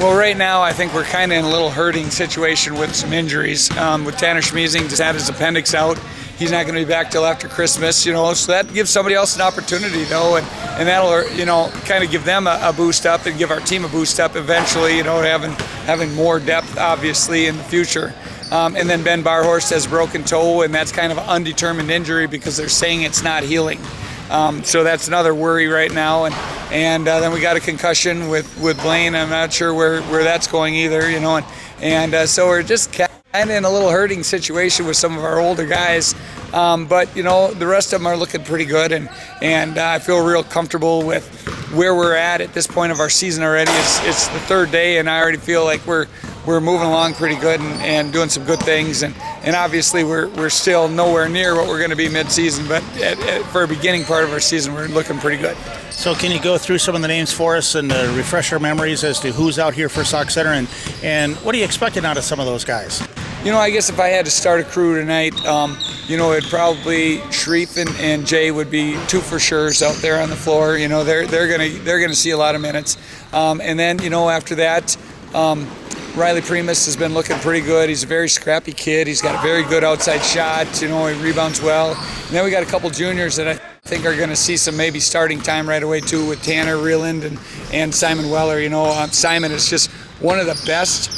Well, right now I think we're kind of in a little hurting situation with some injuries. With Tanner Schmiesing just had his appendix out. He's not going to be back till after Christmas, so that gives somebody else an opportunity, and that'll, kind of give them a boost up and give our team a boost up eventually, having more depth, obviously, in the future. And then Ben Barhorst has broken toe, and that's kind of an undetermined injury because they're saying it's not healing. So that's another worry right now. And then we got a concussion with Blaine. I'm not sure where that's going either, so we're just kind of in a little hurting situation with some of our older guys. But, the rest of them are looking pretty good, and I feel real comfortable with where we're at this point of our season already. It's the third day, and I already feel like we're moving along pretty good and doing some good things. And obviously we're still nowhere near what we're going to be mid-season, but for a beginning part of our season, we're looking pretty good. So can you go through some of the names for us and refresh our memories as to who's out here for Sauk Centre, and what are you expecting out of some of those guys? I guess if I had to start a crew tonight, it'd probably Shreve and Jay would be two for sure's out there on the floor. They're gonna see a lot of minutes, and then after that, Riley Primus has been looking pretty good. He's a very scrappy kid. He's got a very good outside shot. He rebounds well. And then we got a couple juniors that I think are going to see some maybe starting time right away too, with Tanner Reeland and Simon Weller. Simon is just one of the best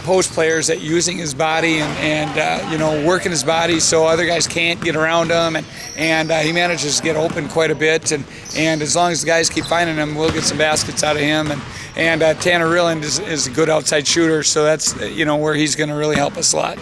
post players at using his body and working his body so other guys can't get around him, and he manages to get open quite a bit, and as long as the guys keep finding him, we'll get some baskets out of him, and Tanner Reeland is a good outside shooter, so that's where he's going to really help us a lot.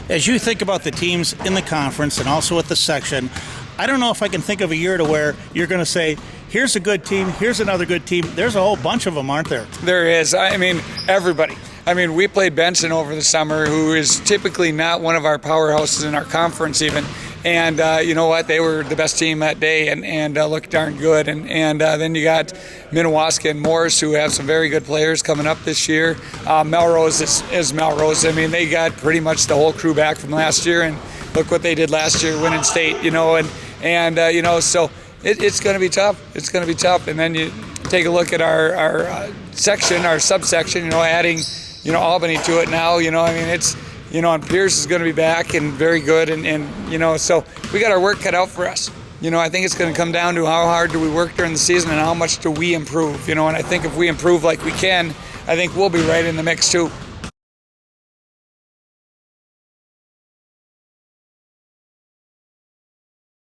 As you think about the teams in the conference and also with the section, I don't know if I can think of a year to where you're going to say, here's a good team, here's another good team. There's a whole bunch of them, aren't there? There is. Everybody. We played Benson over the summer, who is typically not one of our powerhouses in our conference even. And you know what? They were the best team that day and looked darn good. And then you got Minnewaska and Morris, who have some very good players coming up this year. Melrose is Melrose. They got pretty much the whole crew back from last year. And look what they did last year, winning state, so it's going to be tough. It's going to be tough. And then you take a look at our section, our subsection, adding Albany to it now, it's, and Pierce is going to be back and very good. And so we got our work cut out for us. I think it's going to come down to how hard do we work during the season and how much do we improve, and I think if we improve like we can, I think we'll be right in the mix too.